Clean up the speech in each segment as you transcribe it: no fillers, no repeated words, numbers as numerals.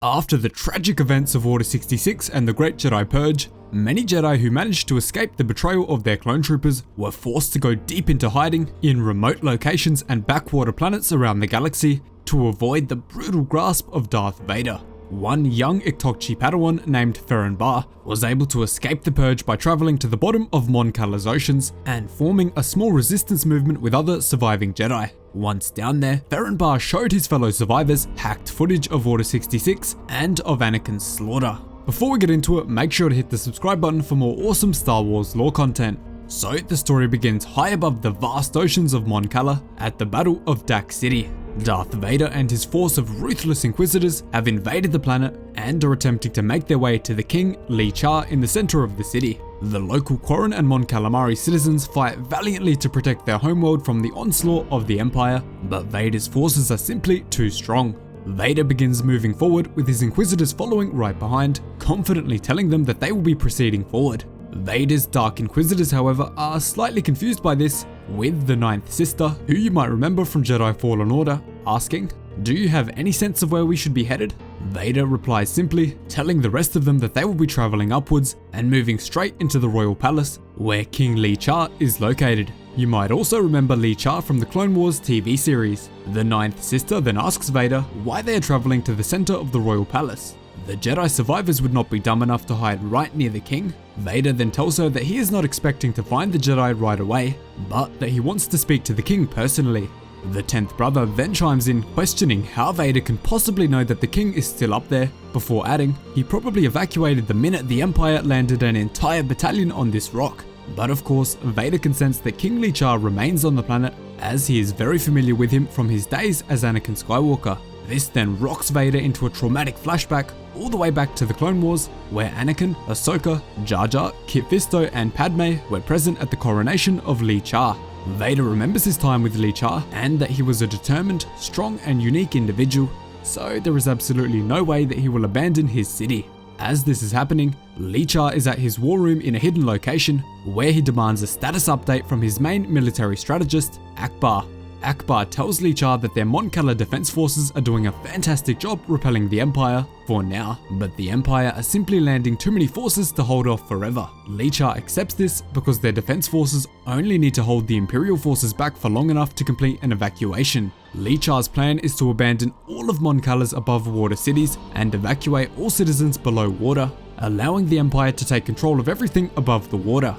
After the tragic events of Order 66 and the Great Jedi Purge, many Jedi who managed to escape the betrayal of their clone troopers were forced to go deep into hiding in remote locations and backwater planets around the galaxy to avoid the brutal grasp of Darth Vader. One young Iktukchi Padawan named Ferren Barr was able to escape the Purge by traveling to the bottom of Mon Cala's oceans and forming a small resistance movement with other surviving Jedi. Once down there, Ferren Barr showed his fellow survivors hacked footage of Order 66 and of Anakin's slaughter. Before we get into it, make sure to hit the subscribe button for more awesome Star Wars lore content. So the story begins high above the vast oceans of Mon Cala at the Battle of Dak City. Darth Vader and his force of ruthless Inquisitors have invaded the planet and are attempting to make their way to the King, Lee Char, in the center of the city. The local Quarren and Mon Calamari citizens fight valiantly to protect their homeworld from the onslaught of the Empire, but Vader's forces are simply too strong. Vader begins moving forward with his Inquisitors following right behind, confidently telling them that they will be proceeding forward. Vader's Dark Inquisitors, however, are slightly confused by this, with the Ninth Sister, who you might remember from Jedi Fallen Order, asking, "Do you have any sense of where we should be headed?" Vader replies simply, telling the rest of them that they will be traveling upwards and moving straight into the Royal Palace, where King Lee Char is located. You might also remember Lee Char from the Clone Wars TV series. The Ninth Sister then asks Vader why they are traveling to the center of the Royal Palace. The Jedi survivors would not be dumb enough to hide right near the king. Vader then tells her that he is not expecting to find the Jedi right away, but that he wants to speak to the king personally. The 10th brother then chimes in, questioning how Vader can possibly know that the king is still up there, before adding, he probably evacuated the minute the Empire landed an entire battalion on this rock. But of course, Vader can sense that King Lee Char remains on the planet, as he is very familiar with him from his days as Anakin Skywalker. This then rocks Vader into a traumatic flashback all the way back to the Clone Wars, where Anakin, Ahsoka, Jar Jar, Kit Fisto and Padme were present at the coronation of Lee Char. Vader remembers his time with Lee Char and that he was a determined, strong and unique individual, so there is absolutely no way that he will abandon his city. As this is happening, Lee Char is at his war room in a hidden location, where he demands a status update from his main military strategist, Ackbar. Ackbar tells Lee Char that their Mon Cala defense forces are doing a fantastic job repelling the Empire, for now, but the Empire are simply landing too many forces to hold off forever. Lee Char accepts this because their defense forces only need to hold the Imperial forces back for long enough to complete an evacuation. Lee Char's plan is to abandon all of Mon Cala's above water cities and evacuate all citizens below water, allowing the Empire to take control of everything above the water.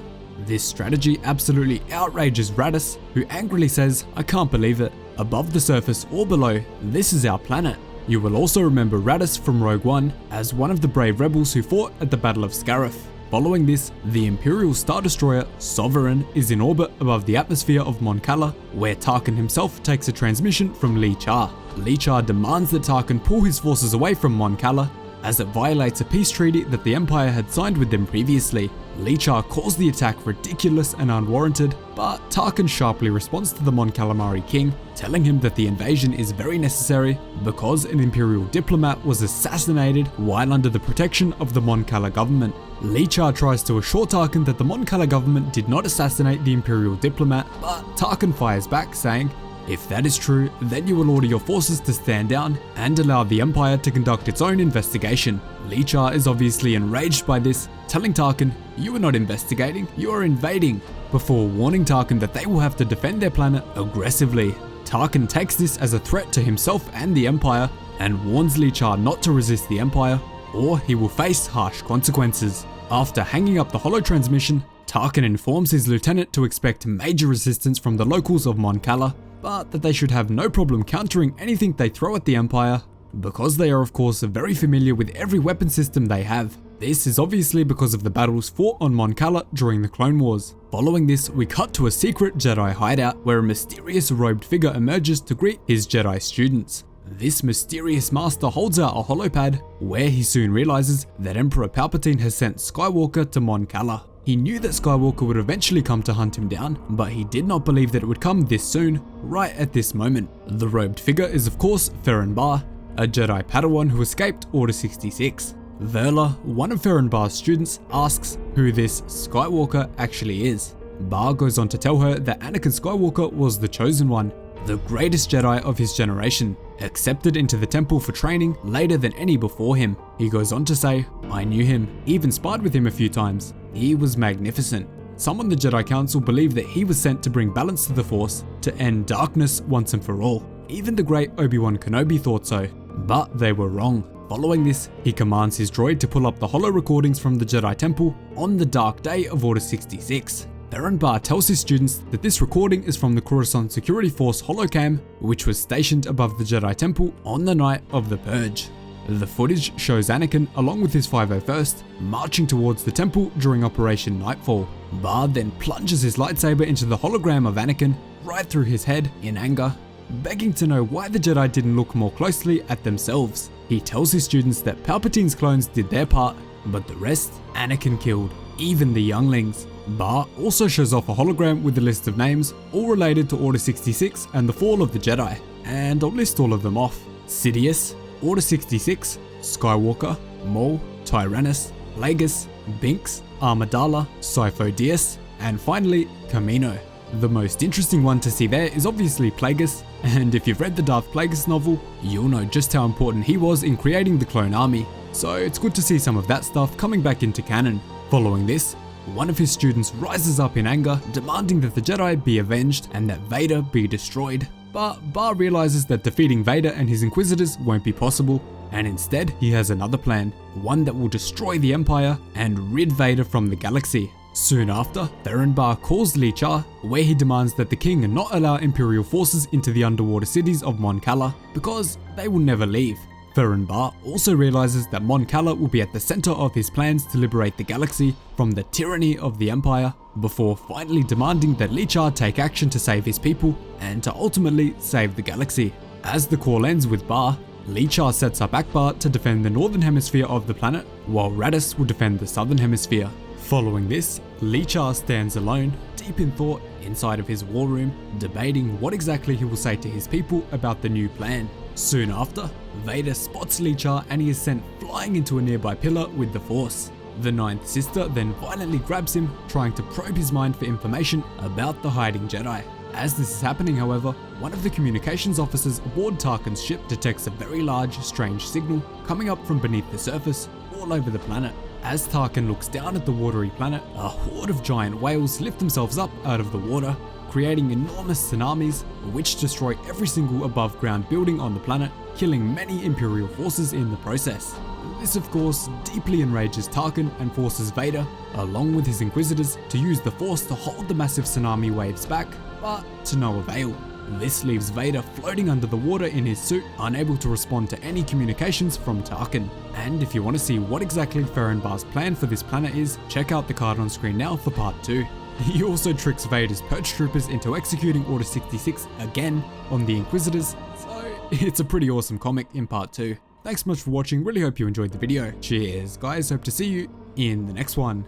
This strategy absolutely outrages Raddus, who angrily says, "I can't believe it. Above the surface or below, this is our planet." You will also remember Raddus from Rogue One as one of the brave rebels who fought at the Battle of Scarif. Following this, the Imperial Star Destroyer Sovereign is in orbit above the atmosphere of Mon Cala, where Tarkin himself takes a transmission from Lee Char. Lee Char demands that Tarkin pull his forces away from Mon Cala, as it violates a peace treaty that the Empire had signed with them previously. Lee Char calls the attack ridiculous and unwarranted, but Tarkin sharply responds to the Mon Calamari king, telling him that the invasion is very necessary because an Imperial diplomat was assassinated while under the protection of the Mon Cala government. Lee Char tries to assure Tarkin that the Mon Cala government did not assassinate the Imperial diplomat, but Tarkin fires back saying, "If that is true, then you will order your forces to stand down and allow the Empire to conduct its own investigation." Lee Char is obviously enraged by this, telling Tarkin, "You are not investigating, you are invading," before warning Tarkin that they will have to defend their planet aggressively. Tarkin takes this as a threat to himself and the Empire, and warns Lee Char not to resist the Empire, or he will face harsh consequences. After hanging up the holo transmission, Tarkin informs his lieutenant to expect major resistance from the locals of Mon Cala, but that they should have no problem countering anything they throw at the Empire, because they are of course very familiar with every weapon system they have. This is obviously because of the battles fought on Mon Cala during the Clone Wars. Following this, we cut to a secret Jedi hideout where a mysterious robed figure emerges to greet his Jedi students. This mysterious master holds out a holopad, where he soon realizes that Emperor Palpatine has sent Skywalker to Mon Cala. He knew that Skywalker would eventually come to hunt him down, but he did not believe that it would come this soon, right at this moment. The robed figure is of course Ferren Barr, a Jedi Padawan who escaped Order 66. Verla, one of Ferren Barr's students, asks who this Skywalker actually is. Barr goes on to tell her that Anakin Skywalker was the chosen one, the greatest Jedi of his generation, accepted into the temple for training later than any before him. He goes on to say, "I knew him, even sparred with him a few times. He was magnificent. Some on the Jedi Council believe that he was sent to bring balance to the Force, to end darkness once and for all. Even the great Obi-Wan Kenobi thought so, but they were wrong." Following this, he commands his droid to pull up the holo recordings from the Jedi Temple on the dark day of Order 66. Ferren Barr tells his students that this recording is from the Coruscant Security Force holocam, which was stationed above the Jedi Temple on the night of the Purge. The footage shows Anakin, along with his 501st, marching towards the temple during Operation Nightfall. Barr then plunges his lightsaber into the hologram of Anakin, right through his head in anger, begging to know why the Jedi didn't look more closely at themselves. He tells his students that Palpatine's clones did their part, but the rest, Anakin killed, even the younglings. Barr also shows off a hologram with a list of names, all related to Order 66 and the fall of the Jedi, and I'll list all of them off. Sidious, Order 66, Skywalker, Maul, Tyrannus, Plagueis, Binks, Amidala, Sifo-Dyas, and finally, Kamino. The most interesting one to see there is obviously Plagueis, and if you've read the Darth Plagueis novel, you'll know just how important he was in creating the clone army, so it's good to see some of that stuff coming back into canon. Following this, one of his students rises up in anger, demanding that the Jedi be avenged and that Vader be destroyed. But Barr realizes that defeating Vader and his Inquisitors won't be possible, and instead he has another plan, one that will destroy the Empire and rid Vader from the galaxy. Soon after, Ferren Barr calls Lee Char, where he demands that the king not allow Imperial forces into the underwater cities of Mon Cala, because they will never leave. Ferren Barr also realizes that Mon Cala will be at the center of his plans to liberate the galaxy from the tyranny of the Empire, before finally demanding that Lee Char take action to save his people and to ultimately save the galaxy. As the call ends with Barr, Lee Char sets up Ackbar to defend the northern hemisphere of the planet, while Raddus will defend the southern hemisphere. Following this, Lee Char stands alone, deep in thought, inside of his war room, debating what exactly he will say to his people about the new plan. Soon after, Vader spots Lee Char and he is sent flying into a nearby pillar with the Force. The Ninth Sister then violently grabs him, trying to probe his mind for information about the hiding Jedi. As this is happening, however, one of the communications officers aboard Tarkin's ship detects a very large, strange signal coming up from beneath the surface all over the planet. As Tarkin looks down at the watery planet, a horde of giant whales lift themselves up out of the water, creating enormous tsunamis which destroy every single above ground building on the planet, killing many Imperial forces in the process. This of course deeply enrages Tarkin and forces Vader, along with his Inquisitors, to use the Force to hold the massive tsunami waves back, but to no avail. This leaves Vader floating under the water in his suit, unable to respond to any communications from Tarkin. And if you want to see what exactly Ferren Barr's plan for this planet is, check out the card on screen now for part 2. He also tricks Vader's Purge Troopers into executing Order 66 again on the Inquisitors, so it's a pretty awesome comic in part 2. Thanks so much for watching, really hope you enjoyed the video. Cheers guys, hope to see you in the next one.